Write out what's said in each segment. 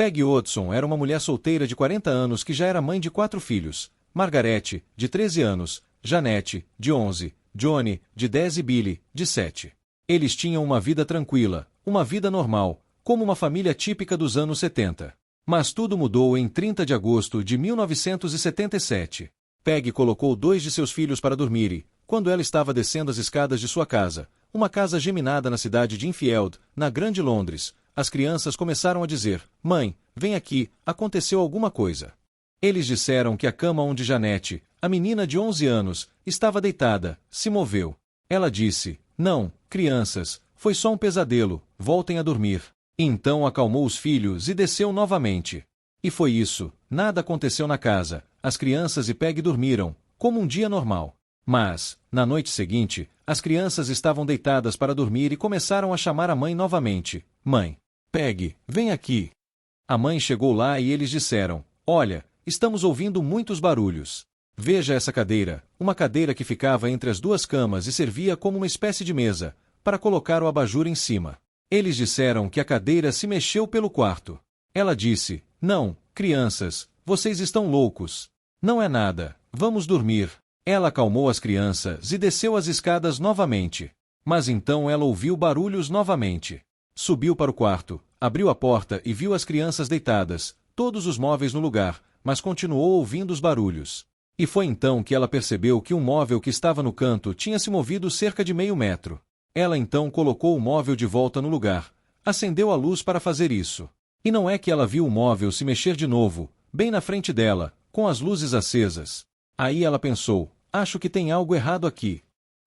Peggy Hudson era uma mulher solteira de 40 anos que já era mãe de 4 filhos: Margarete, de 13 anos, Janete, de 11, Johnny, de 10 e Billy, de 7. Eles tinham uma vida tranquila, uma vida normal, como uma família típica dos anos 70. Mas tudo mudou em 30 de agosto de 1977. Peggy colocou 2 de seus filhos para dormir e, quando ela estava descendo as escadas de sua casa, uma casa geminada na cidade de Enfield, na Grande Londres, as crianças começaram a dizer: "Mãe, vem aqui, aconteceu alguma coisa." Eles disseram que a cama onde Janete, a menina de 11 anos, estava deitada, se moveu. Ela disse: "Não, crianças, foi só um pesadelo, voltem a dormir." E então acalmou os filhos e desceu novamente. E foi isso, nada aconteceu na casa, as crianças e Peggy dormiram, como um dia normal. Mas, na noite seguinte, as crianças estavam deitadas para dormir e começaram a chamar a mãe novamente: "Mãe, Peggy, vem aqui." A mãe chegou lá e eles disseram: "Olha, estamos ouvindo muitos barulhos. Veja essa cadeira, uma cadeira que ficava entre as 2 camas e servia como uma espécie de mesa, para colocar o abajur em cima." Eles disseram que a cadeira se mexeu pelo quarto. Ela disse: "Não, crianças, vocês estão loucos. Não é nada, vamos dormir." Ela acalmou as crianças e desceu as escadas novamente. Mas então ela ouviu barulhos novamente. Subiu para o quarto, abriu a porta e viu as crianças deitadas, todos os móveis no lugar, mas continuou ouvindo os barulhos. E foi então que ela percebeu que um móvel que estava no canto tinha se movido cerca de meio metro. Ela então colocou o móvel de volta no lugar, acendeu a luz para fazer isso. E não é que ela viu o móvel se mexer de novo, bem na frente dela, com as luzes acesas. Aí ela pensou: "Acho que tem algo errado aqui."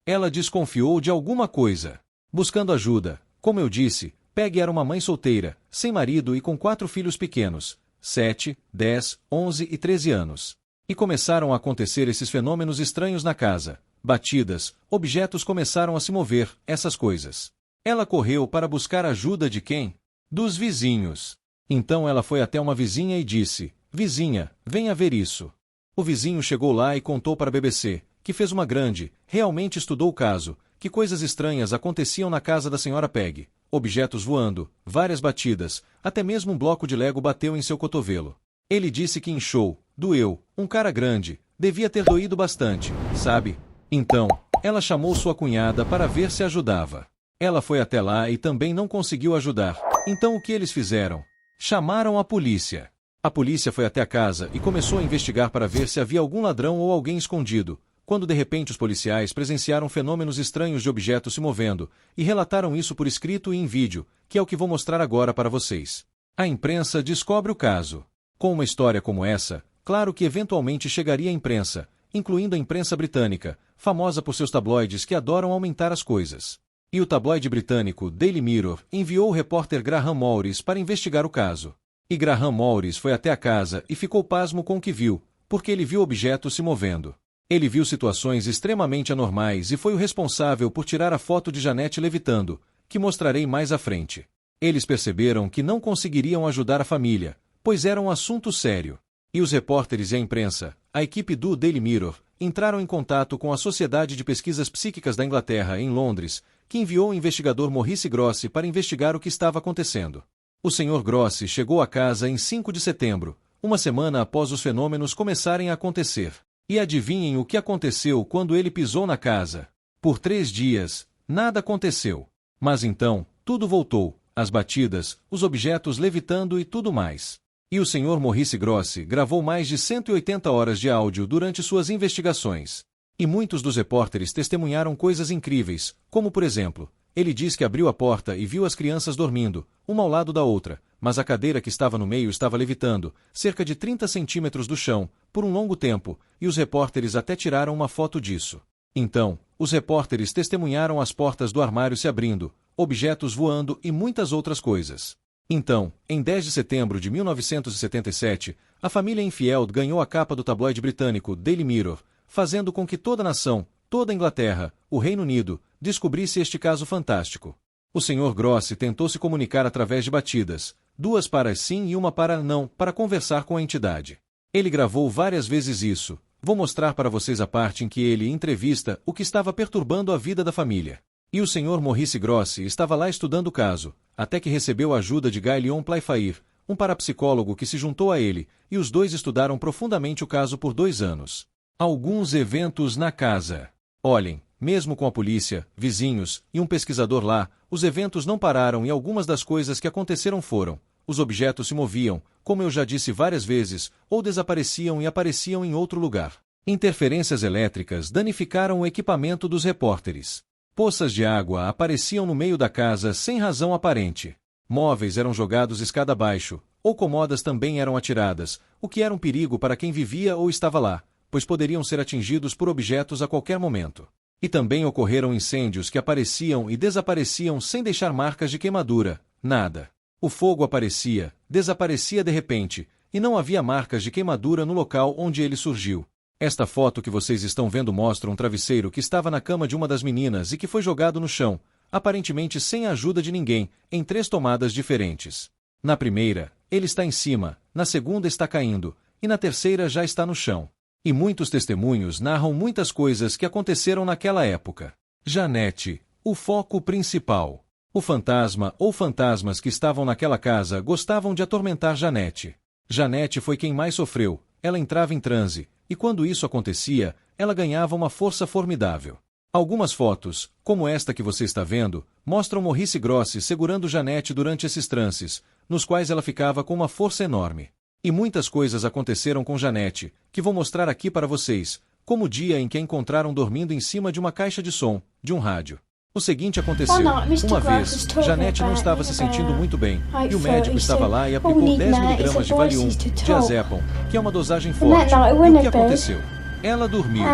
Ela desconfiou de alguma coisa. Buscando ajuda, como eu disse, Peggy era uma mãe solteira, sem marido e com 4 filhos pequenos, 7, 10, 11 e 13 anos. E começaram a acontecer esses fenômenos estranhos na casa. Batidas, objetos começaram a se mover, essas coisas. Ela correu para buscar ajuda de quem? Dos vizinhos. Então ela foi até uma vizinha e disse: "Vizinha, venha ver isso." O vizinho chegou lá e contou para a BBC, que fez uma grande, realmente estudou o caso, que coisas estranhas aconteciam na casa da senhora Peggy. Objetos voando, várias batidas, até mesmo um bloco de Lego bateu em seu cotovelo. Ele disse que inchou, doeu, um cara grande, devia ter doído bastante, sabe? Então, ela chamou sua cunhada para ver se ajudava. Ela foi até lá e também não conseguiu ajudar. Então o que eles fizeram? Chamaram a polícia. A polícia foi até a casa e começou a investigar para ver se havia algum ladrão ou alguém escondido, quando de repente os policiais presenciaram fenômenos estranhos de objetos se movendo, e relataram isso por escrito e em vídeo, que é o que vou mostrar agora para vocês. A imprensa descobre o caso. Com uma história como essa, claro que eventualmente chegaria à imprensa, incluindo a imprensa britânica, famosa por seus tabloides que adoram aumentar as coisas. E o tabloide britânico Daily Mirror enviou o repórter Graham Morris para investigar o caso. E Graham Morris foi até a casa e ficou pasmo com o que viu, porque ele viu objetos se movendo. Ele viu situações extremamente anormais e foi o responsável por tirar a foto de Janete levitando, que mostrarei mais à frente. Eles perceberam que não conseguiriam ajudar a família, pois era um assunto sério. E os repórteres e a imprensa, a equipe do Daily Mirror, entraram em contato com a Sociedade de Pesquisas Psíquicas da Inglaterra, em Londres, que enviou o investigador Maurice Grossi para investigar o que estava acontecendo. O Sr. Grossi chegou à casa em 5 de setembro, uma semana após os fenômenos começarem a acontecer. E adivinhem o que aconteceu quando ele pisou na casa? Por 3 dias, nada aconteceu. Mas então, tudo voltou, as batidas, os objetos levitando e tudo mais. E o Sr. Maurice Grossi gravou mais de 180 horas de áudio durante suas investigações. E muitos dos repórteres testemunharam coisas incríveis, como por exemplo, ele diz que abriu a porta e viu as crianças dormindo, uma ao lado da outra, mas a cadeira que estava no meio estava levitando, cerca de 30 centímetros do chão, por um longo tempo, e os repórteres até tiraram uma foto disso. Então, os repórteres testemunharam as portas do armário se abrindo, objetos voando e muitas outras coisas. Então, em 10 de setembro de 1977, a família Enfield ganhou a capa do tabloide britânico Daily Mirror, fazendo com que toda a nação, toda a Inglaterra, o Reino Unido, descobrisse este caso fantástico. O Sr. Grossi tentou se comunicar através de batidas, 2 para sim e 1 para não, para conversar com a entidade. Ele gravou várias vezes isso. Vou mostrar para vocês a parte em que ele entrevista o que estava perturbando a vida da família. E o Sr. Maurice Grossi estava lá estudando o caso, até que recebeu a ajuda de Guy Lyon Playfair, um parapsicólogo que se juntou a ele, e os dois estudaram profundamente o caso por 2 anos. Alguns eventos na casa. Olhem, mesmo com a polícia, vizinhos e um pesquisador lá, os eventos não pararam e algumas das coisas que aconteceram foram: os objetos se moviam, como eu já disse várias vezes, ou desapareciam e apareciam em outro lugar. Interferências elétricas danificaram o equipamento dos repórteres. Poças de água apareciam no meio da casa sem razão aparente. Móveis eram jogados escada abaixo, ou comodas também eram atiradas, o que era um perigo para quem vivia ou estava lá, pois poderiam ser atingidos por objetos a qualquer momento. E também ocorreram incêndios que apareciam e desapareciam sem deixar marcas de queimadura, nada. O fogo aparecia, desaparecia de repente, e não havia marcas de queimadura no local onde ele surgiu. Esta foto que vocês estão vendo mostra um travesseiro que estava na cama de uma das meninas e que foi jogado no chão, aparentemente sem a ajuda de ninguém, em 3 tomadas diferentes. Na primeira, ele está em cima, na segunda está caindo, e na terceira já está no chão. E muitos testemunhos narram muitas coisas que aconteceram naquela época. Janete, o foco principal. O fantasma ou fantasmas que estavam naquela casa gostavam de atormentar Janete. Janete foi quem mais sofreu, ela entrava em transe, e quando isso acontecia, ela ganhava uma força formidável. Algumas fotos, como esta que você está vendo, mostram Maurice Grossi segurando Janete durante esses transes, nos quais ela ficava com uma força enorme. E muitas coisas aconteceram com Janete, que vou mostrar aqui para vocês, como o dia em que a encontraram dormindo em cima de uma caixa de som, de um rádio. O seguinte aconteceu: uma vez, Janete não estava se sentindo muito bem, e o médico estava lá e aplicou 10 mg de Valium, diazepam, que é uma dosagem forte. E o que aconteceu? Ela dormiu.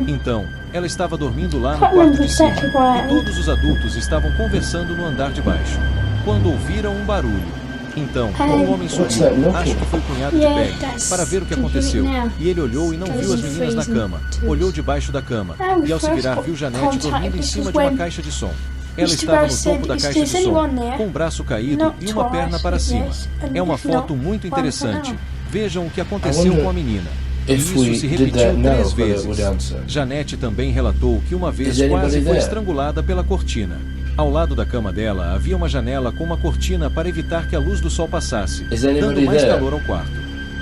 Então, ela estava dormindo lá no quarto de cima, e todos os adultos estavam conversando no andar de baixo, quando ouviram um barulho. Então, um homem subiu, acho que foi o cunhado de Peg, para ver o que aconteceu, e ele olhou e não viu as meninas na cama, olhou debaixo da cama, e ao se virar viu Janete dormindo em cima de uma caixa de som. Ela estava no topo da caixa de som, com o braço caído e uma perna para cima. É uma foto muito interessante. Vejam o que aconteceu com a menina. E isso se repetiu 3 vezes. Janete também relatou que uma vez quase foi estrangulada pela cortina. Ao lado da cama dela havia uma janela com uma cortina para evitar que a luz do sol passasse, dando mais calor ao quarto.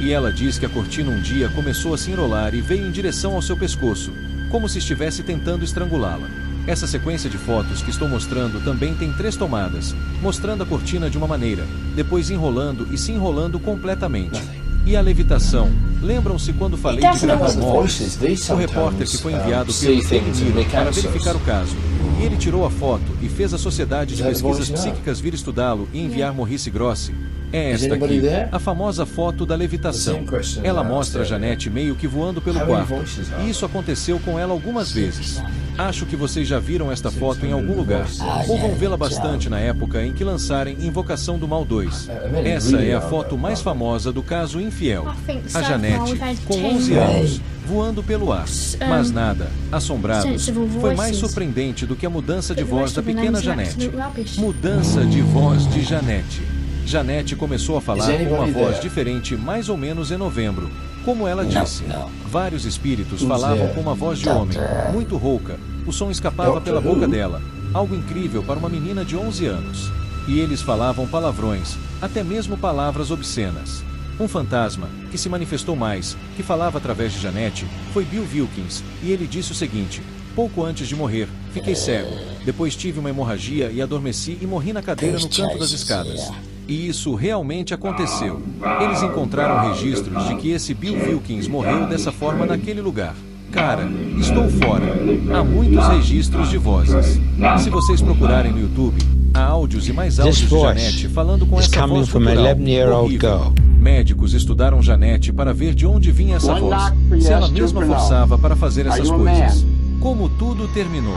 E ela diz que a cortina um dia começou a se enrolar e veio em direção ao seu pescoço, como se estivesse tentando estrangulá-la. Essa sequência de fotos que estou mostrando também tem 3 tomadas, mostrando a cortina de uma maneira, depois enrolando e se enrolando completamente. E a levitação. Lembram-se quando falei de gravar móveis? O repórter que foi enviado pelo Daily Mirror para verificar o caso. E ele tirou a foto e fez a Sociedade de Pesquisas Psíquicas vir estudá-lo e enviar Maurice Grossi. É esta aqui, a famosa foto da levitação. Ela mostra a Janete meio que voando pelo quarto. E isso aconteceu com ela algumas vezes. Acho que vocês já viram esta foto em algum lugar, ou vão vê-la bastante na época em que lançarem Invocação do Mal 2. Essa é a foto mais famosa do caso Infiel. A Janete, com 11 anos, voando pelo ar. Mas nada, assombrados, foi mais surpreendente do que a mudança de voz da pequena Janete. Mudança de voz de Janete. Janete começou a falar com uma voz diferente mais ou menos em novembro. Como ela disse, vários espíritos falavam com uma voz de homem, muito rouca. O som escapava pela boca dela, algo incrível para uma menina de 11 anos. E eles falavam palavrões, até mesmo palavras obscenas. Um fantasma, que se manifestou mais, que falava através de Janete, foi Bill Wilkins, e ele disse o seguinte: pouco antes de morrer, fiquei cego, depois tive uma hemorragia e adormeci e morri na cadeira no canto das escadas. E isso realmente aconteceu. Eles encontraram registros de que esse Bill Wilkins morreu dessa forma naquele lugar. Cara, estou fora. Há muitos registros de vozes. Se vocês procurarem no YouTube, há áudios e mais áudios de Janete falando com essa voz gutural, horrível. Médicos estudaram Janete para ver de onde vinha essa voz, se ela mesma forçava para fazer essas coisas. Como tudo terminou.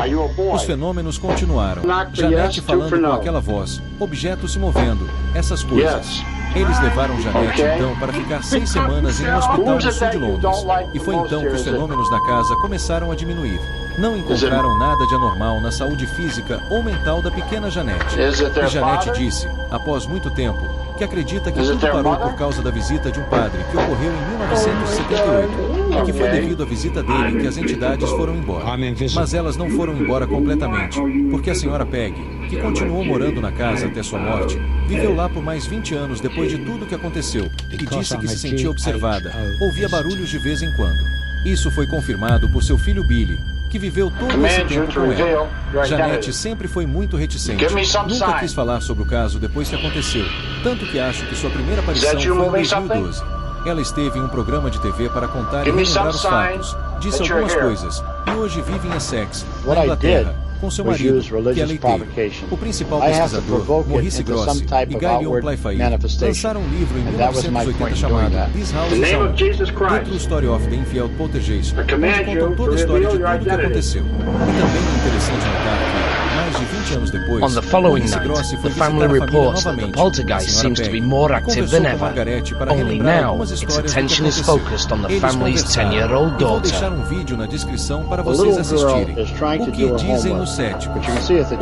Os fenômenos continuaram. Janete falando com aquela voz, objetos se movendo, essas coisas. Eles levaram Janete então para ficar 6 semanas em um hospital no sul de Londres. E foi então que os fenômenos na casa começaram a diminuir. Não encontraram nada de anormal na saúde física ou mental da pequena Janete. E Janete disse, após muito tempo, que acredita que tudo parou por causa da visita de um padre que ocorreu em 1978 e que foi devido à visita dele que as entidades foram embora. Mas elas não foram embora completamente, porque a senhora Peggy, que continuou morando na casa até sua morte, viveu lá por mais 20 anos depois de tudo que aconteceu e disse que se sentia observada, ouvia barulhos de vez em quando. Isso foi confirmado por seu filho Billy, que viveu todo esse tempo com ela. Janete sempre foi muito reticente, nunca quis falar sobre o caso depois que aconteceu, tanto que acho que sua primeira aparição foi em 2012. Ela esteve em um programa de TV para contar e relembrar os fatos, disse algumas coisas, e hoje vive em Essex, na Inglaterra, com seu marido, que é leiteiro. O principal pesquisador, Maurice Grossi e Guy Lyon Playfair lançaram um livro em 1980 chamado This House is Haunted, The True Story of the Infiel Poltergeist, onde contam toda a história de tudo o que aconteceu. E também é interessante notar que, mais de 20 anos depois, On the following Maurice night, Grossi foi the visitar family a família reports that the novamente, poltergeist a senhora seems to be Peggy, more active conversou than com ever. Margarete para Only relembrar now, algumas its histórias do que attention is aconteceu. focused on the Eles family's conversaram. 10-year-old E vou daughter. deixar um vídeo na descrição para vocês assistirem. O que dizem os céticos? O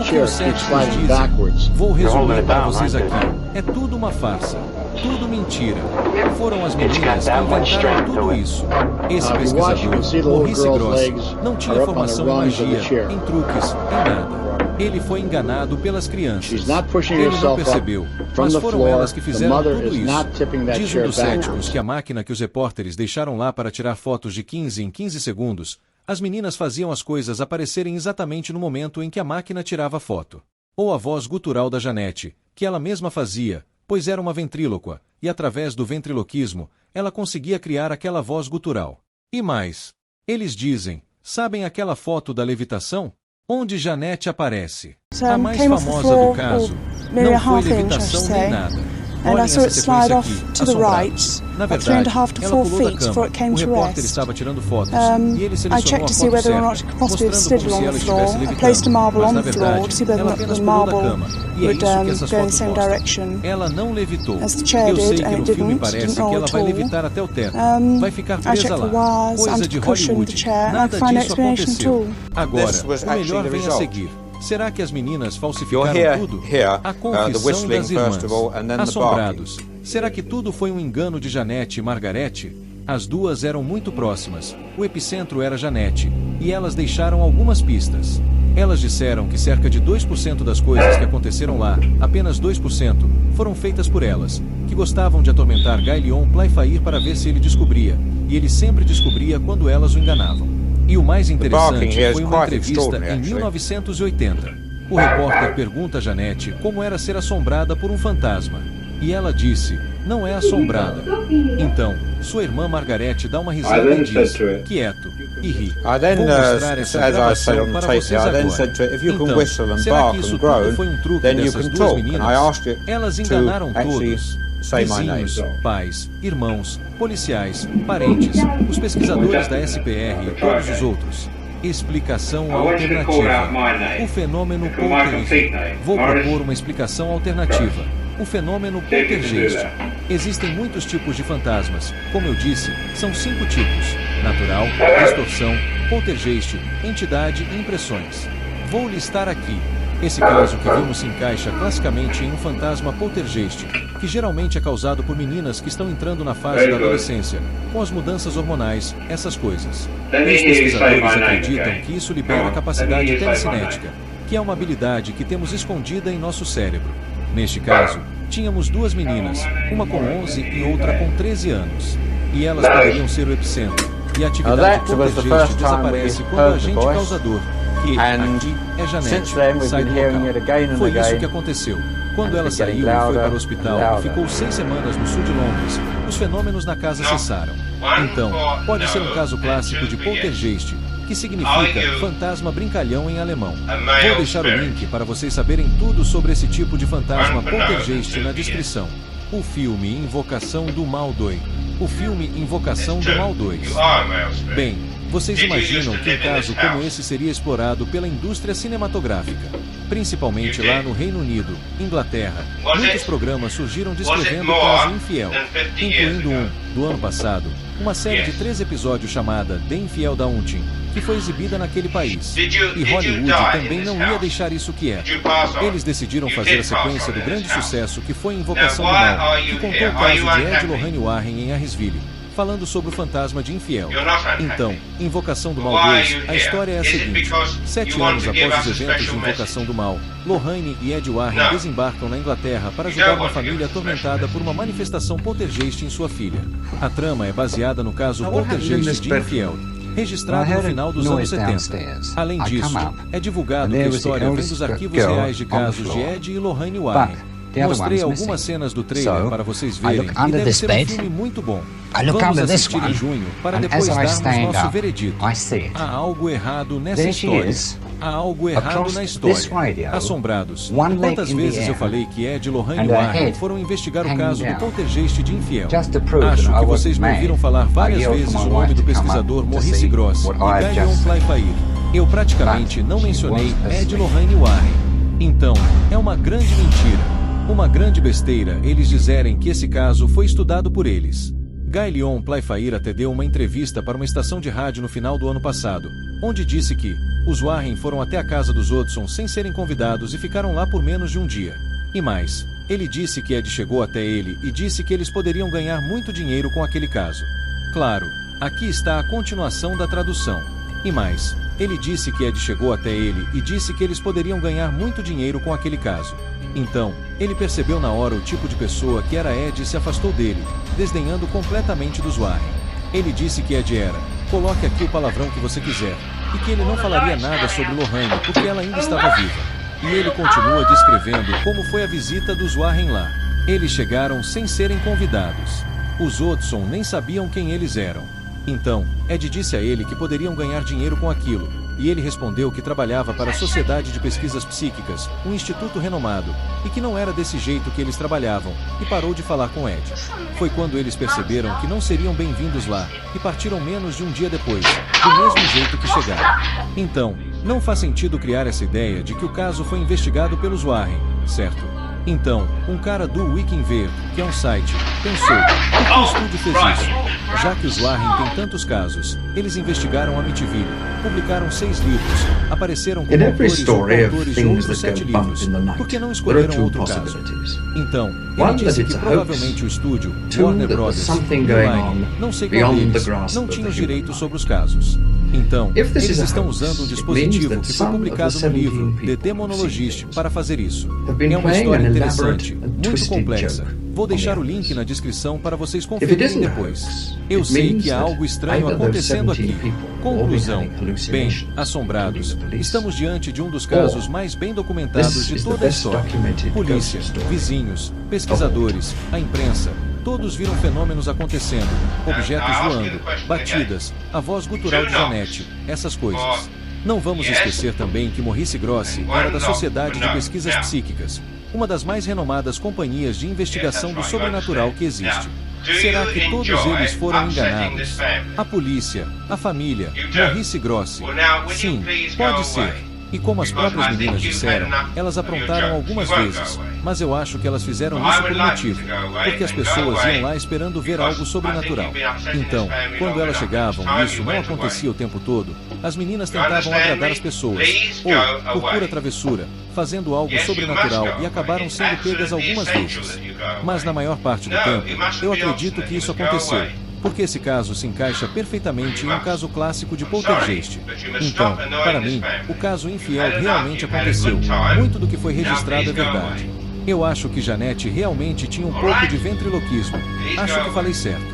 que os céticos dizem? Vou resumir para vocês aqui. É tudo uma farsa. Tudo mentira. Foram as meninas que inventaram tudo isso. Esse pesquisador, Maurice Grossi, não tinha formação em magia, em truques, em nada. Ele foi enganado pelas crianças. Ele não percebeu, mas foram elas que fizeram tudo isso. Diz um dos céticos que a máquina que os repórteres deixaram lá para tirar fotos de 15 em 15 segundos, as meninas faziam as coisas aparecerem exatamente no momento em que a máquina tirava a foto. Ou a voz gutural da Janete, que ela mesma fazia, pois era uma ventríloqua, e através do ventriloquismo, ela conseguia criar aquela voz gutural. E mais, eles dizem, sabem aquela foto da levitação? Onde Janete aparece. A mais famosa do caso não foi levitação nem nada. And I Olhem saw it essa slide sequência off aqui, to the right, assombrados. Na at verdade, 3.5 to ela 4 pulou da feet cama. before it came O to repórter rest. estava tirando fotos e ele I selecionou checked a to see foto whether or not it certa, could possibly have mostrando slid como se along ela the floor. estivesse I placed a marble levitando. on Mas, the na floor verdade, to see whether ela or not apenas the pulou da marble cama. E é would isso que essas go in the fotos same mostram. direction Ela não levitou. as the chair Eu sei did, que and no it filme didn't parece que roll ela at vai all. levitar até o teto. Vai ficar I presa checked the lá. wires Coisa under de the cushion of Hollywood. the chair, and I Nada could find disso explanation at aconteceu. all. Agora, This was o actually melhor the vem a result. seguir. Será que as meninas You're falsificaram here, tudo? the A confissão whistling das irmãs. first of all, and then the Assombrados. Será que tudo foi um engano de Janete e Margarete? As duas eram muito próximas. O epicentro era Janete, e elas deixaram algumas pistas. Elas disseram que cerca de 2% das coisas que aconteceram lá, apenas 2%, foram feitas por elas, que gostavam de atormentar Guy Lyon Playfair para ver se ele descobria, e ele sempre descobria quando elas o enganavam. E o mais interessante foi uma entrevista em 1980. O repórter pergunta a Janete como era ser assombrada por um fantasma. E ela disse, não é assombrada. Então, sua irmã Margarete dá uma risada e diz, quieto, e ri. Vou mostrar essa gravação para vocês agora. Então, será que isso tudo foi um truque dessas duas meninas? Elas enganaram todos. Vizinhos, pais, irmãos, policiais, parentes, os pesquisadores da SPR e todos os outros. Explicação alternativa. O fenômeno poltergeist. Vou propor uma explicação alternativa. O fenômeno poltergeist. Existem muitos tipos de fantasmas. Como eu disse, são 5 tipos: natural, distorção, poltergeist, entidade e impressões. Vou listar aqui. Esse caso que vimos se encaixa classicamente em um fantasma poltergeist, que geralmente é causado por meninas que estão entrando na fase da adolescência, com as mudanças hormonais, essas coisas. E os pesquisadores acreditam que isso libera a capacidade telecinética, que é uma habilidade que temos escondida em nosso cérebro. Neste caso, tínhamos 2 meninas, uma com 11 e outra com 13 anos. E elas poderiam ser o epicentro. E a atividade poltergeist desaparece quando o agente causador, que aqui é Janete, sai do local. Foi isso que aconteceu. Quando ela saiu e foi para o hospital e ficou 6 semanas no sul de Londres, os fenômenos na casa cessaram. Então, pode ser um caso clássico de poltergeist, que significa fantasma brincalhão em alemão. Vou deixar o link para vocês saberem tudo sobre esse tipo de fantasma poltergeist na descrição. O filme Invocação do Mal 2. O filme Invocação do Mal 2. Bem, vocês imaginam que um caso como esse seria explorado pela indústria cinematográfica, principalmente lá no Reino Unido, Inglaterra. Muitos programas surgiram descrevendo o caso infiel, incluindo um, do ano passado, uma série de 3 episódios chamada The Infiel Daunting, que foi exibida naquele país. E Hollywood também não ia deixar isso quieto. Eles decidiram fazer a sequência do grande sucesso que foi Invocação do Mal, que contou o caso de Ed Lorraine Warren em Harrisville, falando sobre o fantasma de Infiel. Então, Invocação do Mal 2, a história é a seguinte. 7 anos após os eventos de Invocação do Mal, Lorraine e Ed Warren desembarcam na Inglaterra para ajudar uma família atormentada por uma manifestação poltergeist em sua filha. A trama é baseada no caso poltergeist de Infiel, registrado no final dos anos 70. Além disso, é divulgado que a história vem dos arquivos reais de casos de Ed e Lorraine Warren. Mostrei algumas cenas do trailer para vocês verem e deve ser um filme muito bom. Vamos assistir em junho para depois darmos nosso veredito. Há algo errado nessa história. Há algo errado na história. Assombrados. Quantas vezes eu falei que Ed e Lorraine Warren foram investigar o caso do poltergeist de Infiel? Acho que vocês me ouviram falar várias vezes o nome do pesquisador Maurice Grosse e Guy Leon Playfair. Eu praticamente não mencionei Ed e Lorraine Warren. Então, é uma grande mentira. Uma grande besteira eles dizerem que esse caso foi estudado por eles. Guy Leon Playfair até deu uma entrevista para uma estação de rádio no final do ano passado, onde disse que os Warren foram até a casa dos Hodgson sem serem convidados e ficaram lá por menos de um dia. E mais, ele disse que Ed chegou até ele e disse que eles poderiam ganhar muito dinheiro com aquele caso. Claro, aqui está a continuação da tradução. E mais, ele disse que Ed chegou até ele e disse que eles poderiam ganhar muito dinheiro com aquele caso. Então, ele percebeu na hora o tipo de pessoa que era Ed e se afastou dele, desdenhando completamente dos Warren. Ele disse que Ed era, coloque aqui o palavrão que você quiser, e que ele não falaria nada sobre Lorraine porque ela ainda estava viva. E ele continua descrevendo como foi a visita dos Warren lá. Eles chegaram sem serem convidados. Os Hodgson nem sabiam quem eles eram. Então, Ed disse a ele que poderiam ganhar dinheiro com aquilo, e ele respondeu que trabalhava para a Sociedade de Pesquisas Psíquicas, um instituto renomado, e que não era desse jeito que eles trabalhavam, e parou de falar com Ed. Foi quando eles perceberam que não seriam bem-vindos lá, e partiram menos de um dia depois, do mesmo jeito que chegaram. Então, não faz sentido criar essa ideia de que o caso foi investigado pelos Warren, certo? Então, um cara do Wikinver, que é um site, pensou, por que o estúdio fez isso? Já que os Warren têm tantos casos, eles investigaram Amityville, publicaram 6 livros, apareceram como autores ou coautores de outros 7 livros. Por que não escolheram outro caso? Então, ele disse que provavelmente o estúdio, Warner Brothers, Line, não sei qual deles, não tinha os direitos sobre os casos. Então, eles estão usando um dispositivo que foi publicado no livro The Demonologist para fazer isso. É uma história interessante, muito complexa. Vou deixar o link na descrição para vocês conferirem depois. Eu sei que há algo estranho acontecendo aqui. Conclusão. Bem, assombrados, estamos diante de um dos casos mais bem documentados de toda a história. Polícia, vizinhos, pesquisadores, a imprensa, todos viram fenômenos acontecendo, objetos voando, batidas, a voz gutural de Janete, essas coisas. Não vamos esquecer também que Maurice Grosse era da Sociedade de Pesquisas Psíquicas, uma das mais renomadas companhias de investigação do sobrenatural que existe. Será que todos eles foram enganados? A polícia, a família, Maurice Grosse. Sim, pode ser. E como as próprias meninas disseram, elas aprontaram algumas vezes, mas eu acho que elas fizeram isso por um motivo, porque as pessoas iam lá esperando ver algo sobrenatural. Então, quando elas chegavam e isso não acontecia o tempo todo, as meninas tentavam agradar as pessoas, ou, por pura travessura, fazendo algo sobrenatural e acabaram sendo pegas algumas vezes. Mas na maior parte do tempo, eu acredito que isso aconteceu, porque esse caso se encaixa perfeitamente em um caso clássico de poltergeist. Então, para mim, o caso Infiel realmente aconteceu. Muito do que foi registrado é verdade. Eu acho que Janete realmente tinha um pouco de ventriloquismo. Acho que falei certo.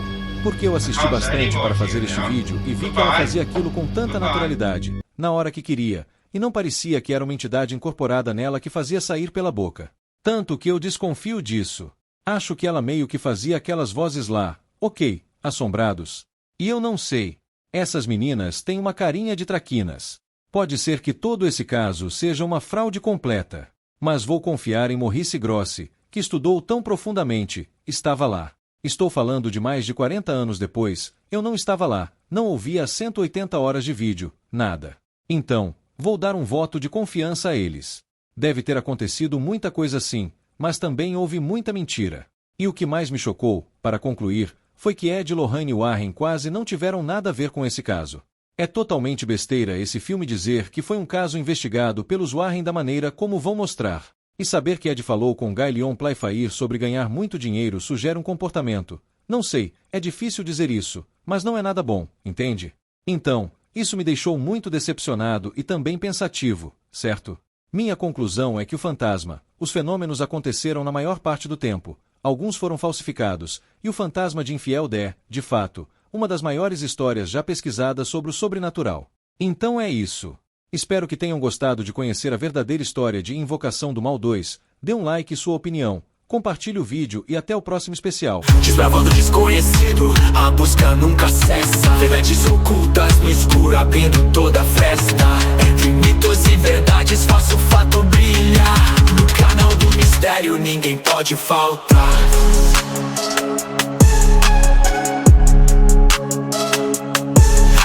Porque eu assisti bastante para fazer este vídeo e vi que ela fazia aquilo com tanta naturalidade, na hora que queria, e não parecia que era uma entidade incorporada nela que fazia sair pela boca. Tanto que eu desconfio disso. Acho que ela meio que fazia aquelas vozes lá, ok, assombrados. E eu não sei. Essas meninas têm uma carinha de traquinas. Pode ser que todo esse caso seja uma fraude completa. Mas vou confiar em Maurice Grosse, que estudou tão profundamente, estava lá. Estou falando de mais de 40 anos depois, eu não estava lá, não ouvi as 180 horas de vídeo, nada. Então, vou dar um voto de confiança a eles. Deve ter acontecido muita coisa assim, mas também houve muita mentira. E o que mais me chocou, para concluir, foi que Ed e Lorraine Warren quase não tiveram nada a ver com esse caso. É totalmente besteira esse filme dizer que foi um caso investigado pelos Warren da maneira como vão mostrar. E saber que Ed falou com Guy Leon Playfair sobre ganhar muito dinheiro sugere um comportamento. Não sei, é difícil dizer isso, mas não é nada bom, entende? Então, isso me deixou muito decepcionado e também pensativo, certo? Minha conclusão é que o fantasma, os fenômenos aconteceram na maior parte do tempo, alguns foram falsificados, e o fantasma de Infiel é, de fato, uma das maiores histórias já pesquisadas sobre o sobrenatural. Então é isso. Espero que tenham gostado de conhecer a verdadeira história de Invocação do Mal 2. Dê um like e sua opinião. Compartilhe o vídeo e até o próximo especial. Desbravando o desconhecido, a busca nunca cessa. Verdades ocultas no escuro, abrindo toda a festa. Entre mitos e verdades, faço o fato brilhar. No canal do mistério, ninguém pode faltar.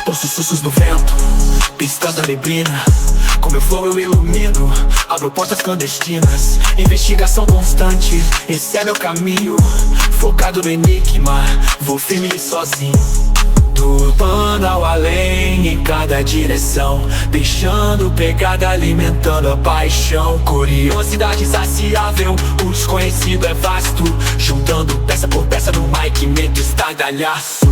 Os sussurros do vento, piscando a neblina. Com meu flow eu ilumino, abro portas clandestinas. Investigação constante, esse é meu caminho. Focado no enigma, vou firme e sozinho. Do plano ao além, em cada direção. Deixando pegada, alimentando a paixão. Curiosidade saciável, o desconhecido é vasto. Juntando peça por peça no mic, medo estardalhaço.